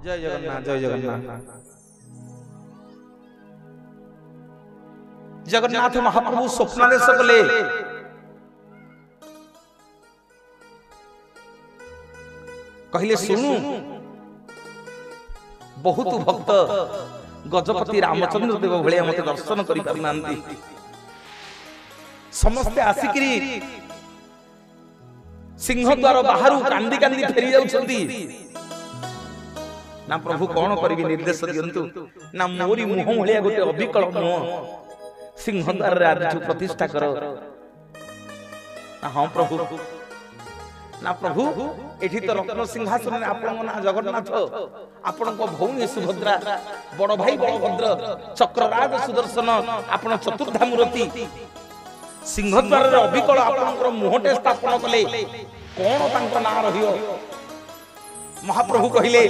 जय जगन्नाथ जय जगन्नाथ। जगन्नाथ महाप्रभु स्वप्नादेश कले कहले सुनु बहुत भक्त गजपति रामचंद्र देव भलिया मते दर्शन करि पारनांती समस्ते आसिकरी सिंहद्वार बाहर कांदी कांदी फेरी जाउछंती ना प्रभु कौन करी निर्देश दियंतु ना मोरी मुह भलिया गोटे अविकल मुह सिंहद्वार रे आज प्रतिष्ठा कर हाँ प्रभु ना प्रभु एठी तो रत्न सिंहासन आपन ना जगन्नाथ आपन को भौणी सुभद्रा बड़ भाई बलभद्र चक्रराज सुदर्शन आपन चतुर्धा मूर्ति सिंहद्वार रे अविकल आपनकर मुहटे स्थापन कले कोन तांको ना रहियो महाप्रभु कहिले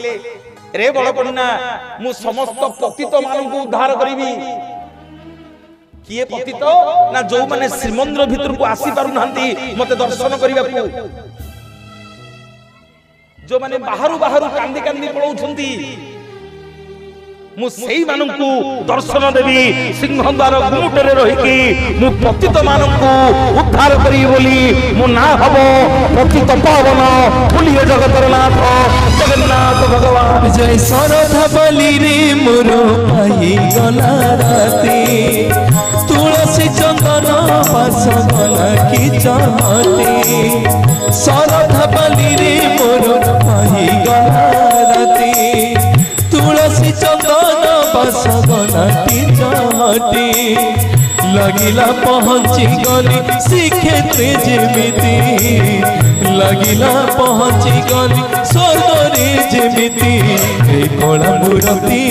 रे बड़पन्ना मु समस्त पतित मानकु उद्धार करिवि किए पतित ना जो माने श्रीमंदिर भीतर को आसी पारु नांती मते दर्शन करिबा को जो माने बाहरु बाहरु कांदी कांदी पळौछंती मु सेही मानकु दर्शन देवी सिंहद्वार गुमुटरे रहिकी मु पतित मानकु उद्धार करी बोली मु ना हबो पतित पावन भूलिए जगतर नाथ जगन्नाथ भगवान जय सरधा बलि रे मोर भाई गला राती तुलसी चंदन पास गला की चमती सरधा बलि रे मोर भाई गला राती तुलसी चंदन पास गला की चमती लगिला पहुंची गली श्रीक्षेत्र जेमिति लगिला पहुंची गली स्वर्ग रे जेमिति हे कला मूर्ति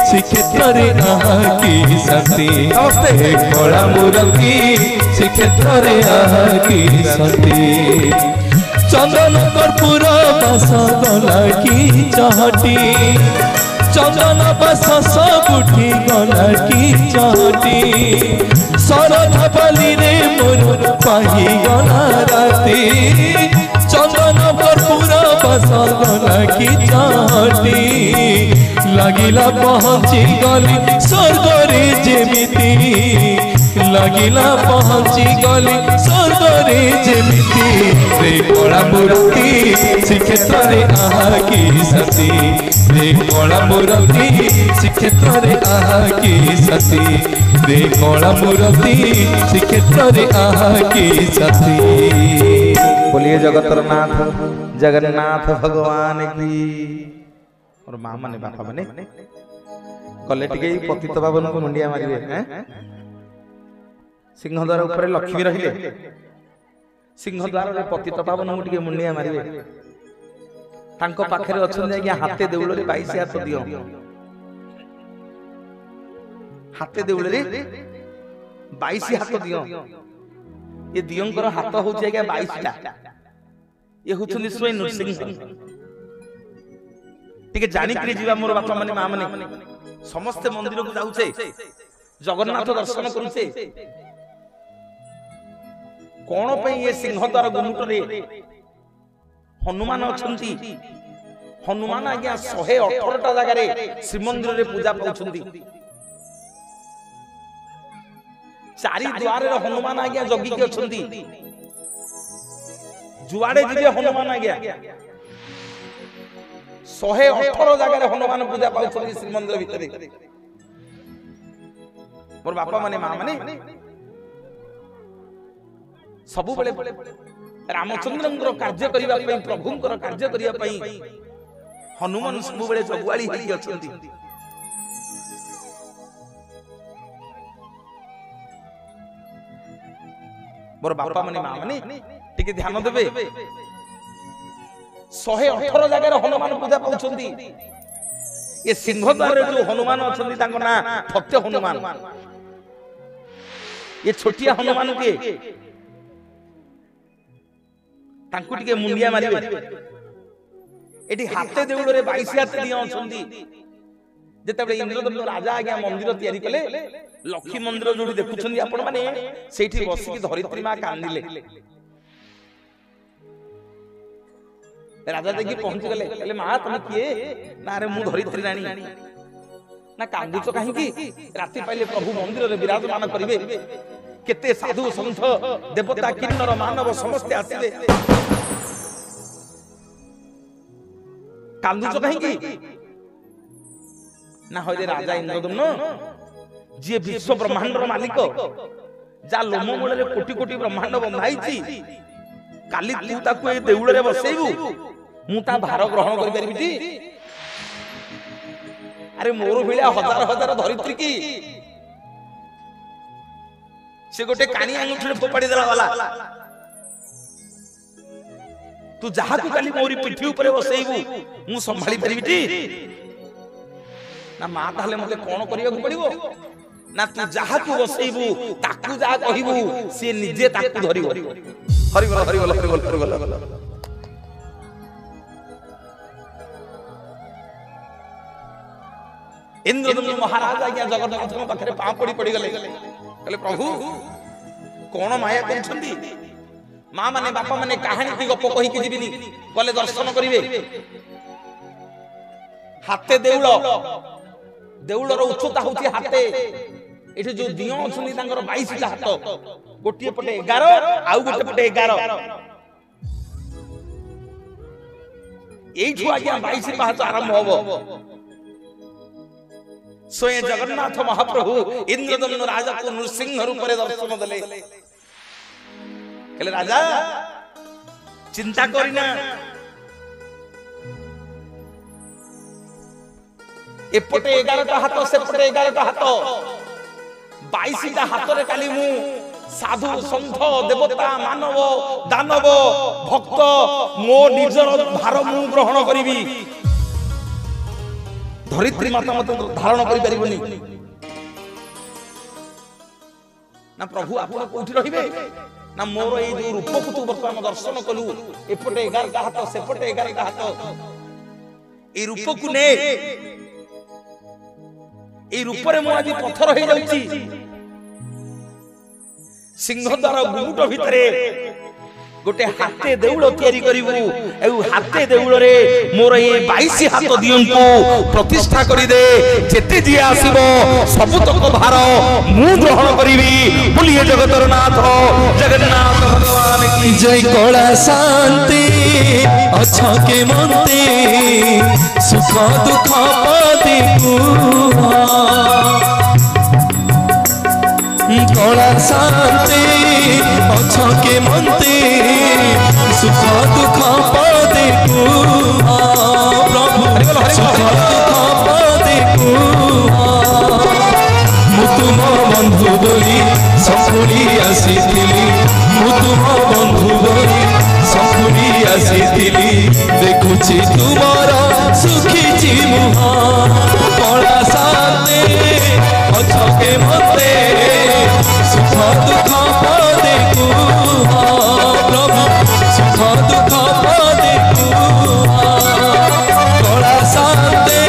श्रीक्षेत्र रे आहा की शांति हे कला मूर्ति श्रीक्षेत्र रे आहा की शांति चंदन कर्पूर बास गला की चहटी चंदन बास सबुठी गला की चहटी सरधा बलि रे मोर पाही गला राती चंदन कर्पूर बास गला की चहटी लगिला पहुंची गली स्वर्ग रे जेमिति लगिला पहुंची गली स्वर्ग रे जेमिति रे कला मूर्ति श्रीक्षेत्र रे आहा की सती रे कला मूर्ति श्रीक्षेत्र रे आहा की सती रे कला मूर्ति श्रीक्षेत्र रे आहा की सती। बोलिए जगतर नाथ जगन्नाथ भगवान की। और मां माने बापा माने कले टिके पतित पावन को मुंडिया मारिबे हैं सिंहद्वार ऊपर लक्ष्मी रहिले सिंहद्वार रे पतित पावन को टिके मुंडिया मारिबे तांको पाखरे अछन जे हाथे देउल रे 22 हाथ दियो हाथे देउल रे 22 हाथ दियो ये दियोंकर हाथ होछि आज्ञा 22 टा ये होछन स्वयं नृसिंह टिके जानि करी जीवा मोर बापा माने मां माने समस्त मंदिर को जाउछे जगन्नाथ दर्शन करूछे कोन पे ये सिंहद्वार गुमुट रे हनुमान अछंती हनुमान आज्ञा 118 टा जगह रे श्रीमंदिर रे पूजा पाउछंती चारि द्वार रे हनुमान आज्ञा जगी के अछंती जुआड़े जिबे हनुमान आज्ञा 118 जगह हनुमान पूजा पाउछंती श्रीमंदिर भितरे मोर बापा माने मां माने सबु बेले रामचंद्रंकर कार्य करिबा पई प्रभुंकर कार्य करिबा पई हनुमान सबु बेले जगुआली हेई अछंती मोर बापा माने मां माने टिके ध्यान देबे 118 जगह हनुमान पूजा पाउछंती ये सिंहद्वार रे जो हनुमान अछंती तांको ना फत्य हनुमान ये छोटिया हनुमान के तांको टिके मुंडिया मारिबे एठी हाथे देउल रे 22 हाथ दिया अछंती जेतेबे इंद्रदम्भ राजा आज्ञा मंदिर तयारी कले लक्ष्मी मंदिर जोडी देखुछंती आपण माने सेठी बसिकी धरित्री मां कांदिले राजा देखी पहुंच गले कहले मां तुम किए ना रे मु धरित्री रानी ना कांदुच कहीं राति पाइले प्रभु मंदिर रे विराजमान करिवे केते साधु संत देवता किन्नर मानव समस्त आसीबे कांदुच कहीं ना होइले राजा इंद्रदम्न जे विश्व ब्रह्मांडर मालिक जा लोम मूल कोटी कोटी ब्रह्मांड बंधाई काली तू ताकू ए देउळ रे बसेबू मु ता भार ग्रहण करि परिबिटी अरे मोर भिलिया हजार हजार धरित्री की से गोटे कानी अंगुठी फोपाड़ी देला वाला तू जहा को काली मोरी पिठी ऊपर बसेबू मु संभाली परिबिटी ना मा ताले मते कोन करिया को पड़िबो ना तू जहा को बसेबू ताकू जा कहिबू से निजे ताकू धरिबो हरि बोल हरि बोल हरि बोल हरि बोल इंद्रदम्न महाराज आज्ञा जगन्नाथ पाखरे पा पड़ी पड़ी गले कहले प्रभु कोन माया करछंती मां माने बापा माने कहानी की गप कहि के जीबिनी गले दर्शन करिवे हाथे देउळ देउळर उच्चता होती हाथे एठी जो दियो अछनी तांगर 22 टा हाथ गोटिए पटे 11 आउ गोटे पटे 11 एठु आज्ञा 22 पाहच आरंभ होबो स्वयं जगन्नाथ महाप्रभु इंद्रदम्न राजा को नृसिंह रूप रे दर्शन देले कहले राजा चिंता करिना एपटे 11 टा हाथ सेपटे 11 टा हाथ 22 टा हाथ रे काली मु साधु संत देवता मानव दानव भक्त मो निजर भार मु ग्रहण करिवि धरित्री माता मत धारण करि परिबनी ना प्रभु आपण कोठी रहिबे ना मोर ए जो रूप को तू वर्तमान दर्शन कलु एपटे 11 टा हाथ सेपटे 11 टा हाथ ए रूप को ने ए रूप रे मो आज पत्थर हो जाउची सिंहद्वार गुमुट भितरे गोटे हाथे देउळ तयारी करिवु ए हाथे देउळ रे मोर ए 22 हाथ दियंको प्रतिष्ठा करि दे जेते जी आसीबो सब तक भार मु ग्रहण करिवि बोलिए जगतर नाथ जगन्नाथ भगवान की जय कला शांति अच्छा के मनते सुख दुख पाती कला शांति अच्छा के मनते सुख दुख पाते प्रभु सुख दुख पाते मु तुम बंधु बोली सफुली आसीथिली मु तुम बंधु बोली सफुली आसीथिली देखुची तुमर सुखीची मुहा कला शांति अच्छा के मते सुख दुख पाते प्रभु सुख दुख पाते कला शांति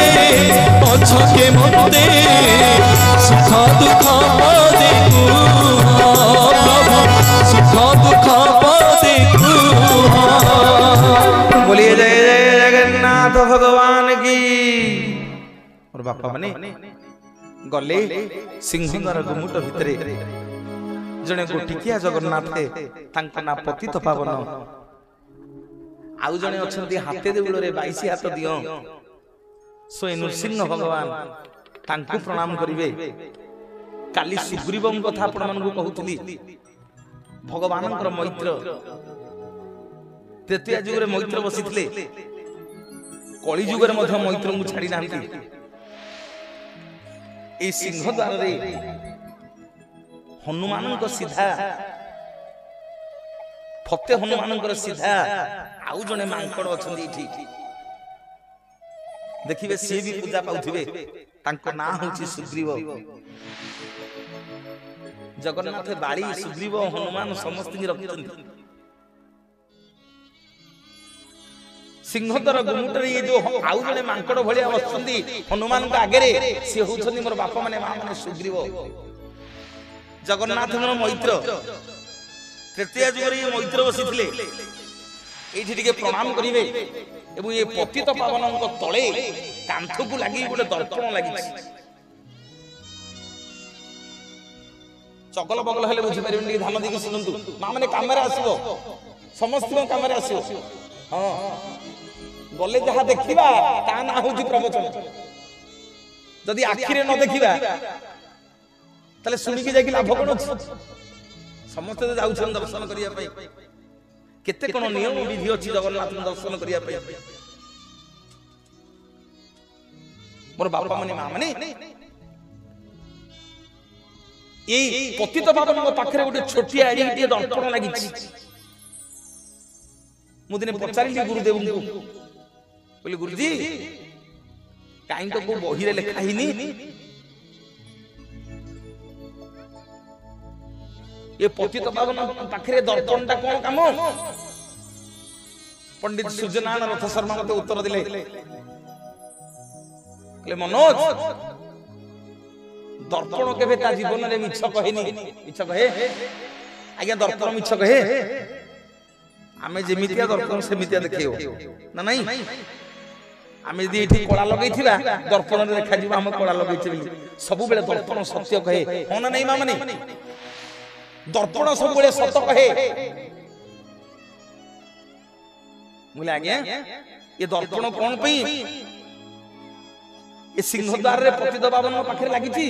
अच्छा के मते सुख दुख पाते प्रभु सुख दुख पाते बोलिए जय जय जगन्नाथ भगवान की और बापा माने गले सिंहद्वार गुमुट भितरे जने गोटिकिया जगन्नाथ तांका ना पतित पावन आउ जने अछंती हाथे देउळ रे 22 हाथ दियो सोय नृसिंह भगवान तांकु प्रणाम करिवे काली सुग्रीवम कथा आपण मानकु कहउतली भगवानकर मैत्र तृतीय युग रे मैत्र बसितले कली युग रे मध्य मैत्र मु छाडी नांती ए सिंहद्वार रे हनुमान को सीधा फते हनुमान को सीधा आउ जने मांकड़ अछंदी इठी देखिबे से भी पूजा पाउथिबे तांको ना होची सुग्रीव जगन्नाथ बाड़ी सुग्रीव हनुमान समस्त की रखितंती सिंहद्वार गुमुटर ये जो आउ जने मांकड़ भलिया बसंदी हनुमान का आगे रे से होछंदी मोर बापा माने मां माने सुग्रीव जगन्नाथ मैत्र तृतीय युग रे मैत्र बसिथिले এইଠି ଟିକେ ପ୍ରଣାମ କରିବେ ଏବଂ ଏ ପତିତ ପାବନଙ୍କ ତଳେ କାନ୍ଥକୁ ଲାଗି ଗୋଟେ ଦର୍ପଣ ଲାଗିଛି। ଚଗଲ ବଗଲ ହେଲେ ବୁଝିପାରିବେନି, ଟିକେ ଧ୍ୟାନ ଦେଇକି ଶୁଣନ୍ତୁ। ମା ମାନେ କାମରେ ଆସିବ, ସମସ୍ତଙ୍କ କାମରେ ଆସିବ। ହଁ, ଗଲେ ଯାହା ଦେଖିବା ତା ନାଁ ହଉଛି ପ୍ରବଚନ। ଯଦି ଆଖିରେ ନ ଦେଖିବା ତାହେଲେ ଶୁଣିକି ଯାଇକି ଲାଭ କଣ ଅଛି? ସମସ୍ତେ ତ ଯାଉଛନ୍ତି ଦର୍ଶନ କରିବା ପାଇଁ। କେତେ କଣ ନିୟମ ବିଧି ଅଛି ଜଗନ୍ନାଥଙ୍କୁ ଦର୍ଶନ କରିବା ପାଇଁ। ମୋର ବାପା ମାନେ ମା ମାନେ ଏଇ ପତିତ ପାବନଙ୍କ ପାଖରେ ଗୋଟେ ଛୋଟିଆ ଏଡ଼ିଟିଏ ଦର୍ପଣ ଲାଗିଛି। ମୁଁ ଦିନେ ପଚାରିଲି ଗୁରୁଦେବଙ୍କୁ, କହିଲି ଗୁରୁଜୀ କାହିଁ ତ କୋଉ ବହିରେ ଲେଖା ହେଇନି ଏ ପତିତ ପାବନ ପାଖରେ ଦର୍ପଣଟା କଣ କାମ? ପଣ୍ଡିତ ସୂର୍ଯ୍ୟନାରାୟଣ ରଥ ଶର୍ମା ମତେ ଉତ୍ତର ଦେଲେ, କହିଲେ ମନୋଜ, ଦର୍ପଣ କେବେ ତା ଜୀବନରେ ମିଛ କହେନି। ମିଛ କହେ? ଆଜ୍ଞା ଦର୍ପଣ ମିଛ କହେ? ଆମେ ଯେମିତିଆ ଦର୍ପଣ ସେମିତିଆ ଦେଖେଇବ ନା ନାଇଁ? ଆମେ ଯଦି ଏଠି କଳା ଲଗେଇଥିବା ଦର୍ପଣରେ ଦେଖାଯିବ ଆମେ କଳା ଲଗେଇଛେ ବୋଲି। ସବୁବେଳେ ଦର୍ପଣ ସତ୍ୟ କହେ, ହଁ ନା ନାଇଁ ମା ମାନେ? ଦର୍ପଣ ସବୁବେଳେ ସତ କହେ। ମୁଁ ଆଜ୍ଞା ଏ ଦର୍ପଣ କଣ ପାଇଁ ଏ ସିଂହଦ୍ୱାରରେ ପତିତ ପାବନ ପାଖରେ ଲାଗିଛି?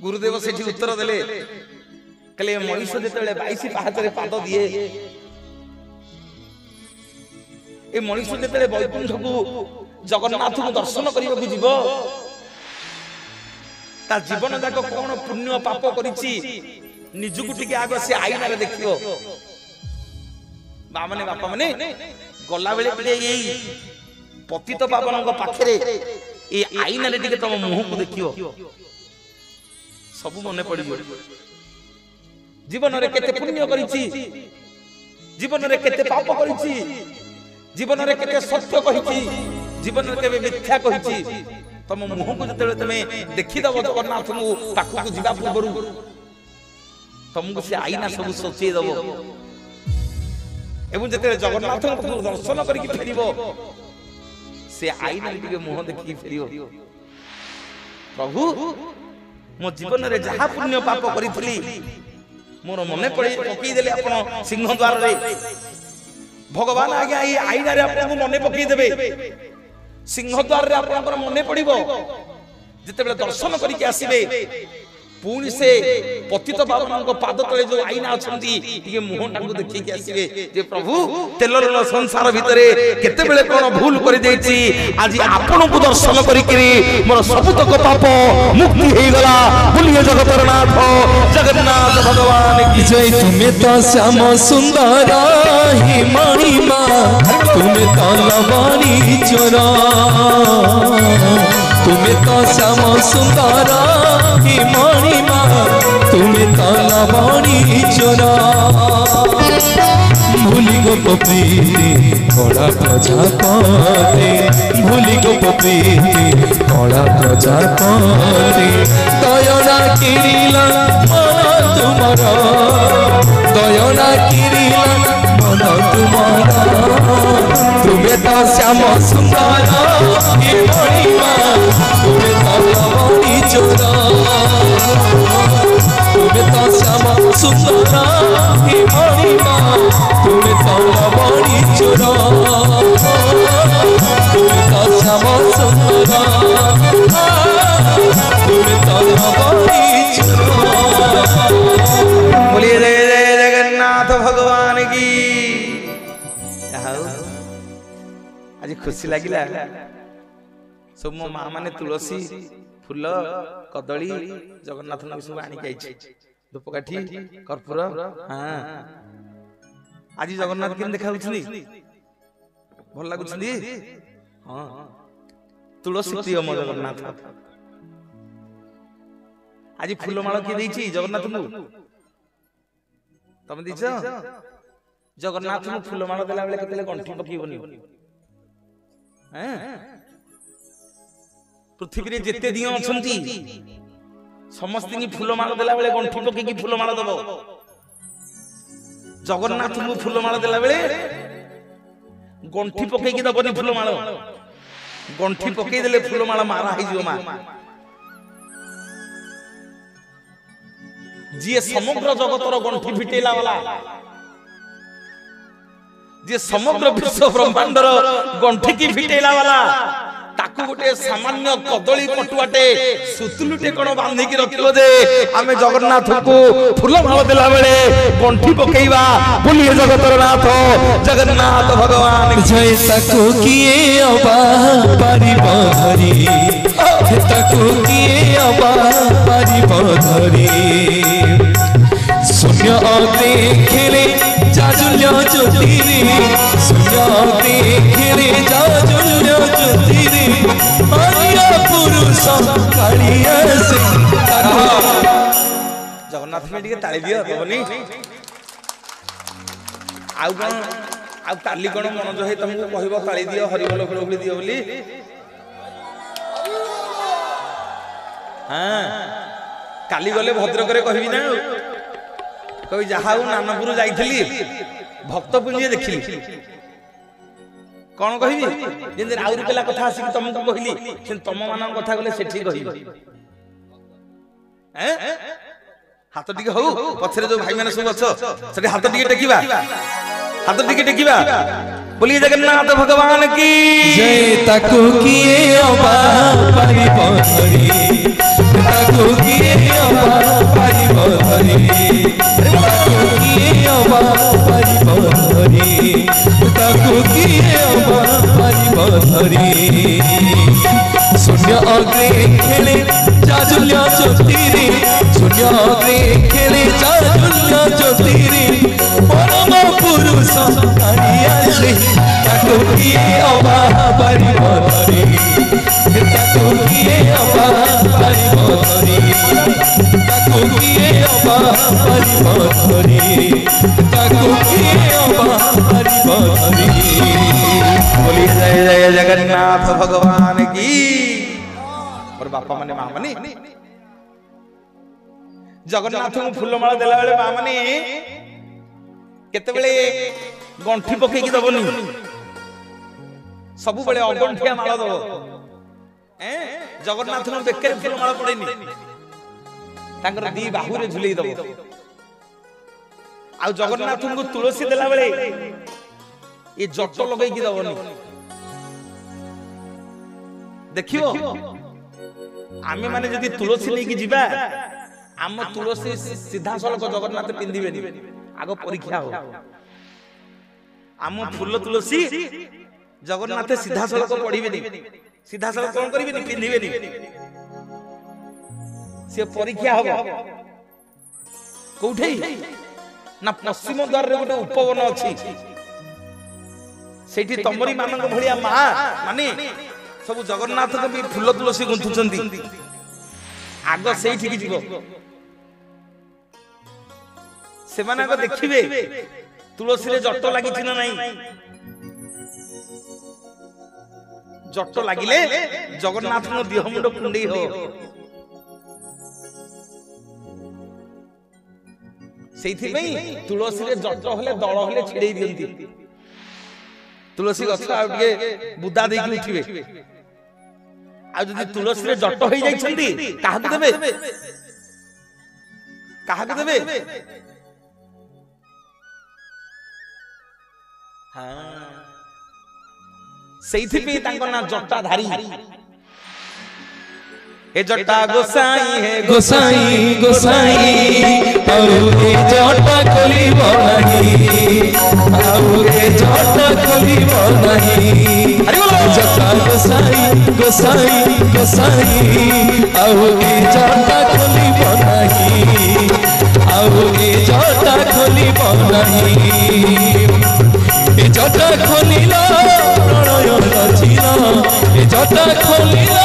ଗୁରୁଦେବ ସେଠି ଉତ୍ତର ଦେଲେ, କହିଲେ ମଣିଷ ଯେତେବେଳେ 22 ପାହାଚରେ ପାଦ ଦିଏ, ଏ ମଣିଷ ଯେତେବେଳେ ବୈକୁଣ୍ଠକୁ ଜଗନ୍ନାଥଙ୍କୁ ଦର୍ଶନ କରିବାକୁ ଯିବ, ତା ଜୀବନ ଯାକ କଣ ପୁଣ୍ୟ ପାପ କରିଛି ନିଜକୁ ଟିକେ ଆଗ ସେ ଆଇନାରେ ଦେଖିବ। ମା ମାନେ ବାପା ମାନେ ଗଲାବେଳେ ଟିକେ ଏଇ ପତିତ ପାବନଙ୍କ ପାଖରେ ଏଇ ଆଇନାରେ ଟିକେ ତମ ମୁହଁକୁ ଦେଖିବ, ସବୁ ମନେ ପଡିବ। ଜୀବନରେ କେତେ ପୁଣ୍ୟ କରିଛି, ଜୀବନରେ କେତେ ପାପ କରିଛି, ଜୀବନରେ କେତେ ସତ୍ୟ କହିଛି, ଜୀବନରେ କେବେ ମିଥ୍ୟା କହିଛି। ତମ ମୁହଁକୁ ଯେତେବେଳେ ତମେ ଦେଖିଦବ ଜଗନ୍ନାଥଙ୍କୁ ପାଖକୁ ଯିବା ପୂର୍ବରୁ, ତମକୁ ସେ ଆଇନା ସବୁ ସଚେଇ ଦବ। ଏବଂ ଯେତେବେଳେ ଜଗନ୍ନାଥଙ୍କୁ ଦର୍ଶନ କରିକି ଫେରିବ, ସେ ଆଇନାରେ ଟିକେ ମୁହଁ ଦେଖିକି ଫେରିବ। ପ୍ରଭୁ, ମୋ ଜୀବନରେ ଯାହା ପୁଣ୍ୟ ପାପ କରିଥିଲି ମୋର ମନେ ପକେଇଦେଲେ ଆପଣ ସିଂହଦ୍ୱାରରେ। ଭଗବାନ ଆଜ୍ଞା ଏଇ ଆଇନାରେ ଆପଣଙ୍କୁ ମନେ ପକେଇଦେବେ। ସିଂହଦ୍ୱାରରେ ଆପଣଙ୍କର ମନେ ପଡିବ। ଯେତେବେଳେ ଦର୍ଶନ କରିକି ଆସିବେ, ପୁଣି ସେ ପତିତ ପାବନଙ୍କ ପାଦ ତଳେ ଯୋଉ ଆଇନା ଅଛନ୍ତି ଟିକେ ମୁହଁଟାକୁ ଦେଖିକି ଆସିବେ ଯେ ପ୍ରଭୁ, ତେଲର ସଂସାର ଭିତରେ କେତେବେଳେ କଣ ଭୁଲ କରିଦେଇଛି, ଆଜି ଆପଣଙ୍କୁ ଦର୍ଶନ କରିକିରି ମୋର ସବୁତକ ପାପ ମୁକ୍ତି ହେଇଗଲା। ବୁଲିଏ ଜଗତର ନାଥ ଜଗନ୍ନାଥ ଭଗବାନ କି जय। तुम्हें तो श्याम सुंदर ही मणिमा, तुम्हें तो लवणी चोरा, तुम्हें तो श्याम सुंदर ही मणिमा, तुम्हें तो लवणी चोरा। भूली गो प्रीति कड़ा प्रजापति, भूली गो प्रीति कड़ा प्रजापति। दयना किरिला मन तुम्हारा, दयना किरिला मन तुम्हारा। तुम्हें तो श्याम सुंदर हे मणिमा, तुम्हें तो लवणी चोरा, तुम्हें तो श्याम सुंदर हे मणिमा, तुम्हें तो लवणी चोरा, तुम्हें तो श्याम सुंदर, तुम्हें तो लवणी चोरा। बोलिए जय जय जगन्नाथ भगवान की। आज खुशी लगिला। सब मो माँ माने तुलसी फूल कदली जगन्नाथ सब आनिक धूपकाठी कर्पूर। हाँ, आज जगन्नाथ के देखा भल लगुच। हाँ, तुलसी प्रिय मो जगन्नाथ। आज फूलमाल किए जगन्नाथ को तुम दीच जगन्नाथ को फूलमाल देला बेले केते गंठी पकीबनी। पृथ्वी रे जेते दिय अछंती समस्त की फूलमाल देला बेले गंठी पकी फूलमाल दबो। जगन्नाथ को फूलमाला देला बेले गंठी पकेकी दबनी फूलमाला गंठी पकई देले फूलमाला मारा हो जिवो मा जी समग्र जगतर गंठी फिटेला वाला जी समग्र विश्व ब्रह्मांडर गंठी की फिटेला वाला ताकू गोटे सामान्य कदली पटुआटे सुतुलुटे कोन बांधी की रखिलो जे आमे जगन्नाथ को फूलमाला देला बेले गंठी पकेइबा बोलिए जगतर नाथ जगन्नाथ भगवान जय ताको किए अबा परिब धरी ताको किए अबा परिब धरी शून्य देखेले जाजुल्य ज्योतिरे शून्य देखेले जाजुल्य ज्योतिरे आर्य पुरुष कालिया से जगन्नाथ में टिके ताली दियो बनी आउ कोन आउ ताली कोन मन जो हे तुमको कहबो ताली दियो हरिबोल फुलफुली दियो बोली हां काली गले भद्रक रे कहबी ना कवि जहाऊ नानपुर जाइथिली भक्त पुंजी देखिली कौन कहबी जेन आउरी पेला कथा आसी तुमको कहली से तुम मान कथा गले सेठी कहबी हैं हाथ टिके हो पछरे जो भाई माने सब अछ सेठी हाथ टिके टेकिबा हाथ टिके टेकिबा बोलिए जगन्नाथ भगवान की जय ताको किए अबा परिब धरी ताको किए अबा परिब धरी ताको किए अबा परिब धरी ताको किए अबा परिब धरी शून्य अग्रे खेले जाजुल्य ज्योतिरे शून्य अग्रे खेले जाजुल्य ज्योतिरे परम पुरुष कालिया से ताको किए अबा परिब धरी ताको किए अबा परिब धरी ताको किए अबा परिब धरी ताको किए अबा परिब धरी बोली जय जय जगन्नाथ भगवान की और बापा माने मां माने जगन्नाथ को फूलमाला देला बेले मां माने केते बेले गंठी पकेकी दबनी सबु बेले अगंठिया माला दबो जगन्नाथ को बेकर फूलमाला पड़ेनी तांकर दी बाहुरे झुलेई दबो आ जगन्नाथ को तुलसी देला बेले ये जट लगई की दबनी देखियो आमे माने जदी तुलसी नै की जिबा आम तुलसी सीधा सलक जगन्नाथ पिंदिबेनी आगो परीक्षा हो आम फूल तुलसी जगन्नाथ सीधा सलक पड़िबेनी सीधा सलक कोन करिबेनी पिंदिबेनी से परीक्षा हो कोठे ना पश्चिम द्वार रे गोटे उपवन अछि सेठी तमरी मानक भलिया मा माने सब जगन्नाथ को भी फूल तुलसी गुंथुचंदी आग सेठी की जीवो से माने को देखिबे तुलसी रे जट लागि छिना नाही जट लागिले जगन्नाथ को देह मुंड कुंडई हो सेठी पई तुलसी रे जट होले दळ होले छिड़ेई दियंती तुलसी गछ आ के बुद्धा देकी उठिबे आ जदी तुलसी रे जट होई जाई छंदी काहा देबे हां सेठी पे तांको ना जटा धारी ए जटा गोसाई है गोसाई गोसाई और ए जटा खोली बनाही और ए जटा खोली बनाही जटा गोसाई गोसाई गोसाई और ए जटा खोली बनाही और ए जटा खोली बनाही ए जटा खोलिला प्रणय रचिला ए जटा खोलिला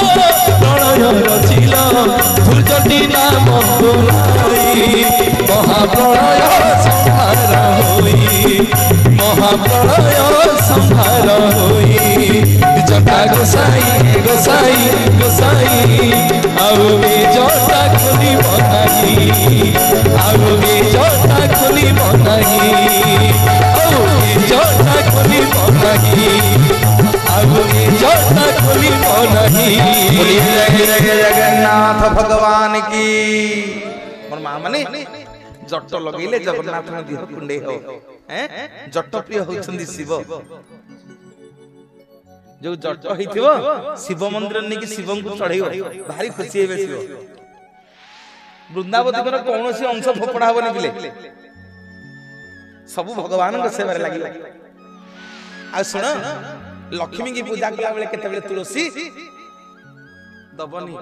प्रणय रचिला फुलजटी नाम बोलाई महाप्रलय संहार होई महाप्रलय संहार होई जटा गोसाई गोसाई गोसाई आउ ए जटा खोली बनाही आउ ए जटा खोली बनाही नहीं बोलिए जय जय जगन्नाथ भगवान की। मोर मां माने जट लगेले जगन्नाथ देह कुंडे हो हैं जट प्रिय होचंदी शिव जो जट होइथिबो शिव मंदिर ने कि शिवं को चढ़ेयो भारी खुशी हेबे शिव। वृंदावती पर कौनसी अंश फोपड़ा हबनी बिले सब भगवान के सेवा रे लागि। आ सुन लक्ष्मी की पूजा कला बेले केते बेले तुलसी दबनी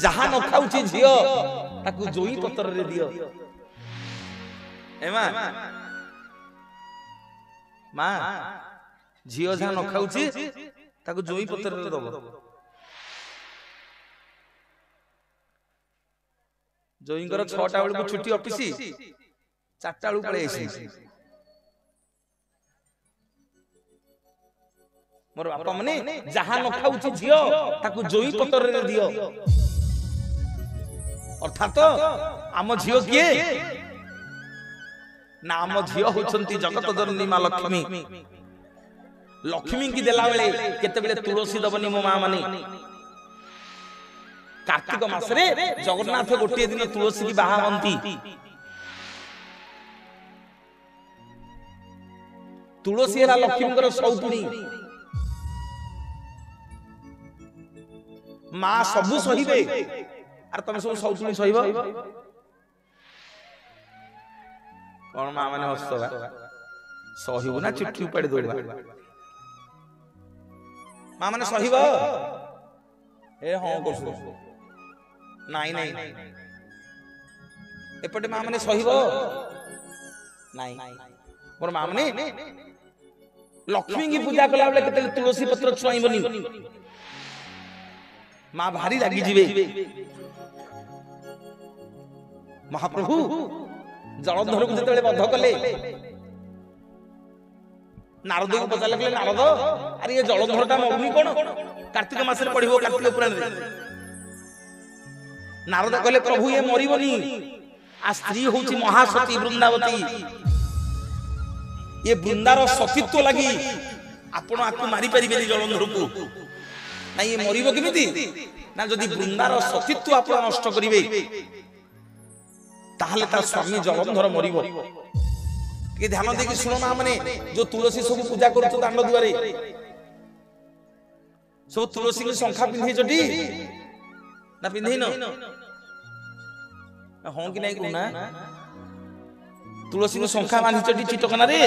जहा न खाउची झियो ताकू जोई पत्र रे दियो। एमा मां झियो जहा न खाउची ताकू जोई पत्र रे दबो। जोईंकर 6टा बेलू छुट्टी ऑफिस 4टा बेलू पळे आसी। मोर बापा माने जहा न खाउची झियो ताकू जोई पत्र रे दियो। अर्थात आम झियो किए ना आम झियो होचंती जगत जननी मां लक्ष्मी। लक्ष्मी की देला बेले केते बेले तुलसी दबनी मो मां माने। कार्तिक मास रे जगन्नाथ गोटे दिन तुलसी की बाहा हंती। तुलसी हला लक्ष्मी कर सौतुणी मां सबु सहिबे आर तुम सब सौतुणी सहिब कौन मां माने हसबा सहिबु ना चिट्ठी उपाड़ी दोड़बा मां माने सहिब ए हां करसु नाई नाई एपटे मां माने सहिब नाई मोर मां माने लक्ष्मी की पूजा कला बेले केते तुलसी पत्र छुआइबनी मां भारी लागी जीवे। महाप्रभु जलधर को जते बध कले नारद को पचा लगले नारद अरे ये जलधरटा मौनी कोन कार्तिक मास रे पढिबो कार्तिक पुराण रे। नारद कहले प्रभु ये मरिबनी आ स्त्री होची महासती वृंदावती ये वृंदार सतीत्व लगी आपण आकु मारी परिबेनी जलधर को ना ये मरिबो केमिति ना जदि वृंदार सतीत्व आपण नष्ट करिवे ताहले ता स्वामी जलंधर मरिबो। के ध्यान देकी सुनो ना माने जो तुलसी सब पूजा करतो दांड दुआरे सब तुलसी के संखा पिंधि जटी ना पिंधि न हां कि नहीं कहना तुलसी को संखा बांधि चटी चिटकना रे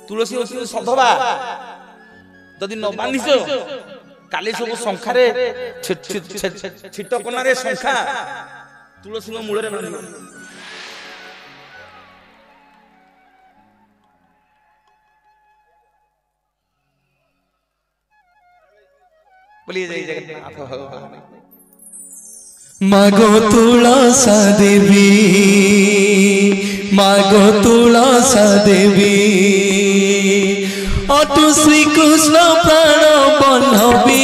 तुलसी होसी सधवा जदि न बांधिस काली सब संखा रे छिटकना रे संखा तुलसी को मूल रे बांधियो। बोलिए जय जगन्नाथ भगवान। मागो तुलसा देवी मागो तुलसा देवी अटु श्री कृष्ण प्राण बल्लभी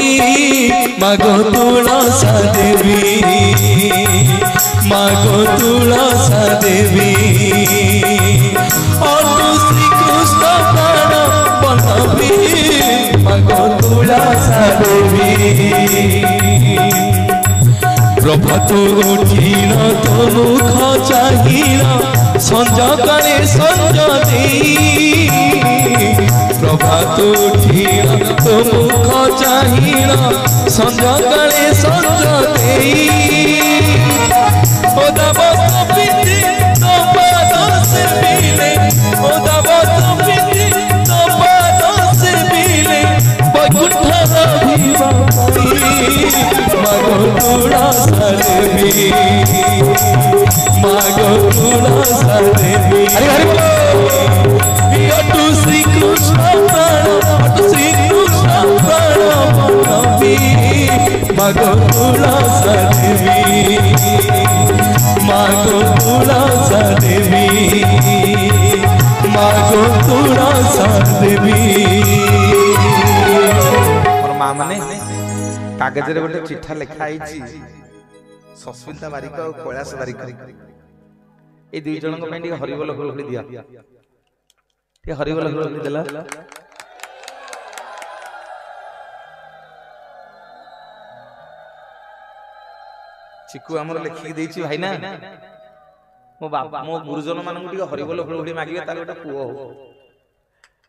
मागो तुलसा देवी मागो तुलसा देवी अटु श्री कृष्ण प्राण बल्लभी मागो तुलसा देवी। प्रभात उठिल तो मुख चाहिल संज काले संज देई प्रभात उठिल तो मुख चाहिल संज काले संज देई ओदाबत पिंदी तो पाद से मिले ओदाबत पिंदी तो पाद से मिले बैकुंठ रहिबा मागो तुलसा देवी मागो तुलसा देवी। हरि हरि अटु श्री कृष्ण प्राण अटु श्री कृष्ण प्राण बल्लभी मागो तुलसा देवी मागो तुलसा देवी मागो तुलसा देवी। और मां माने कागज रे गोटे चिठा लिखा आइछि सस्मिता बारिक और कैलाश बारिक ए दुई जन को हरिबोल दिया हरिबोल देला चिकु आमर लिखिक देछि भाई ना मो बाप मो गुरुजन मानन टिके हरिबोल हुळहुळी मागिबे तार गोटा पुओ हो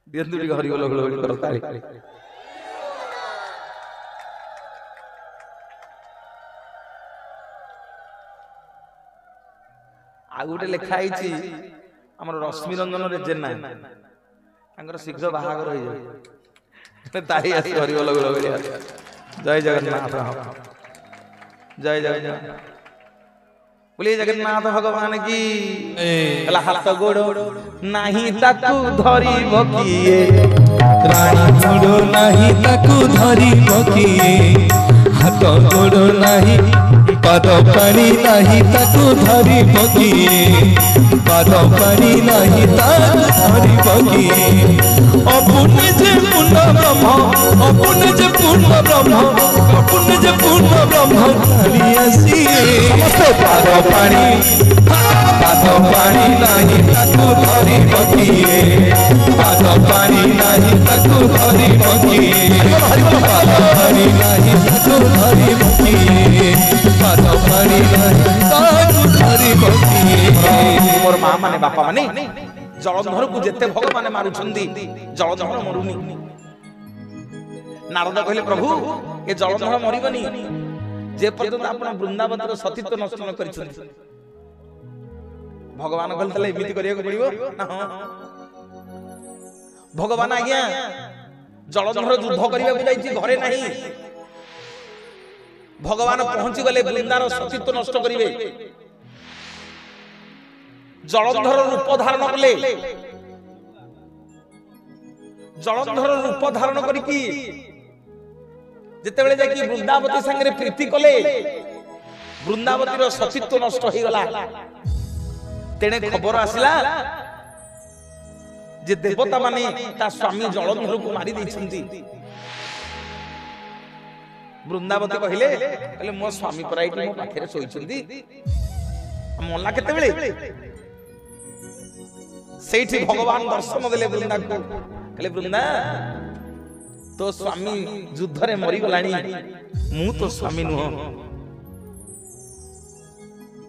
दियंतु टिके हरिबोल हुळहुळी करताली आ गोटे लिखा आइछि हमर रश्मि रंजन रे जेना तांकर शीघ्र बाहागर होई जाय ताई आसी हरिबोल हुळहुळी जय जगन्नाथ जय जगन्नाथ बोलिए जगन्नाथ भगवान की हाथ गोड़ नहीं ताकू धरी बकिए रानी गोड़ नहीं ताकू धरी बकिए हाथ गोड़ नहीं पाद पानी नहीं ताकू धरी बकिए पाद पानी नहीं ताकू धरी बकिए अपुन जे पूर्ण ब्रह्म अपुन जे पूर्ण ब्रह्म अपुन जे पूर्ण ब्रह्म धरी आसिए समस्त पाद पानी नहीं ताकू धरी बकिए पाद पानी नहीं ताकू धरी बकिए पाद पानी नहीं ताकू धरी बकिए पाद पानी नहीं ताकू धरी बकिए मोर मां माने बापा माने जलधर को जेते भगवान मारुछंदी जलधर मरुनी नारद कहले प्रभु ए जलधर मरिबनी जे पर्यंत आपण वृंदावनर सतीत्व नष्ट न करिछंती भगवान कहले तले एमिति करिया को पड़िबो ना हां भगवान आज्ञा जलधर युद्ध करिया को जाईची घरे नाही भगवान पहुंची गले वृंदार सतीत्व नष्ट करिवे जलधर रूप धारण कले जलधर रूप धारण करिकी जेतेबेले जाकी वृंदावती संगे प्रीति कले वृंदावतीर सतीत्व नष्ट हो गला तेने खबर आसिला जे देवता माने ता स्वामी जलधर को मारी दैछंती वृंदावती कहले मो स्वामी पराइटी मो पाखरे सोइछंती मोला केतेबेले सेठी भगवान दर्शन देले वृंदा को कहले वृंदा तो स्वामी युद्ध रे मरी गलानी मु तो स्वामी नुह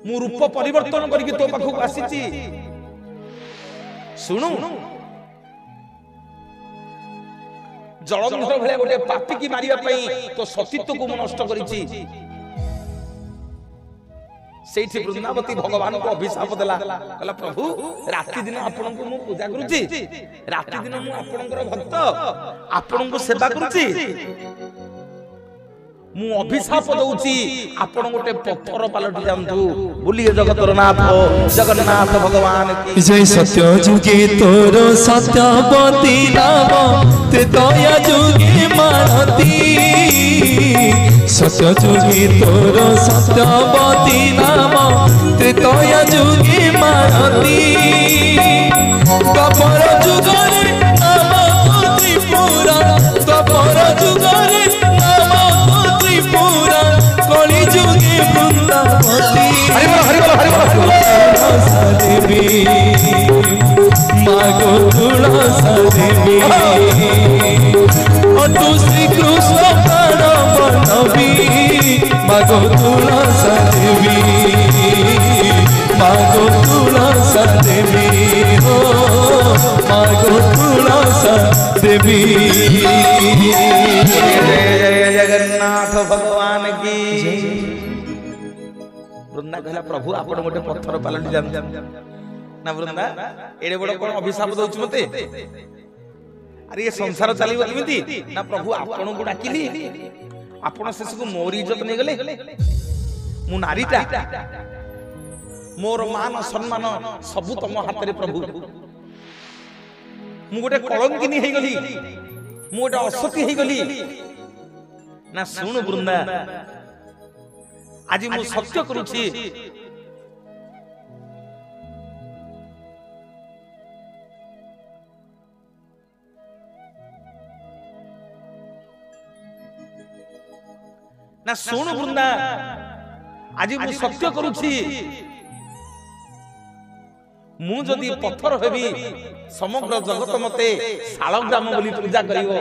मु रूप परिवर्तन करके तो पाखु आसीची सुनु जलंधर भले गोटे पापी की मारिया पई तो सतीत्व को नष्ट करिची सेठी वृंदावती भगवान को अभिशाप देला कहला प्रभु राति दिन आपन को मु पूजा करूची राति दिन मु आपनकर भक्त आपन को सेवा करूची मु अभिशाप दउची आपन गोटे पत्थर पालटी जानतु बोलिए जगतर नाथ जगन्नाथ भगवान की जय सत्य जुगे तोर सत्यवती नाम ते दया जुगे मानती सत्य जुगे तोर सत्यवती नाम ते दया जुगे मानती तपर जुगरे नाम त्रिपुरा तपर जुगरे नाम त्रिपुरा कली जुगे वृंदावती देवी मागो तुलसा देवी अटू श्री कृष्ण बनबी मागो तुलसा देवी मागो तुलसा देवी हो मागो तुलसा देवी जय जगन्नाथ भगवान की वृंदा कहला प्रभु आपण गोटे पत्थर पालटी जान ना वृंदा एडे बड़ कोन अभिशाप दउछ मते अरे ये संसार चलीबो किमिति ना प्रभु आपण को डाकिली आपण शेष को मोर इज्जत नै गले मु नारीटा मोर मान सम्मान सबु तम हाथ रे प्रभु मु गोटे कलंकिनी हे गली मु गोटे असती हे गली ना सुन वृंदा आज मु सत्य करूची ना सुन वृंदा आज मु सत्य करूची मु जदि पत्थर हेबी समग्र जगत मते शालग्राम बोली पूजा करिवो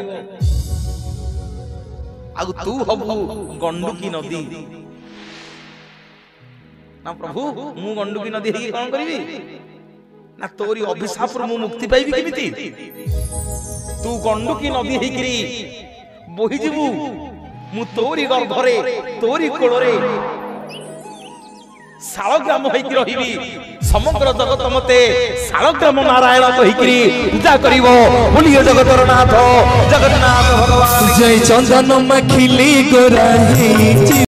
आगु तू हबु गंडुकी नदी ना प्रभु मु गंडुकी नदी हेकी कौन करिवि ना तोरी अभिशाप मु मुक्ति पाइबि केमिति तू गंडुकी नदी हेकिरी बोहि जिवु मु तोरी गर्भरे तोरी कोलरे शालग्राम होइकी रहिबि समग्र जगत मते शालग्राम नारायण कहिकरी पूजा करिवो बोलिए जगतर नाथ जगन्नाथ भगवान जय चंदन मखिली गोराई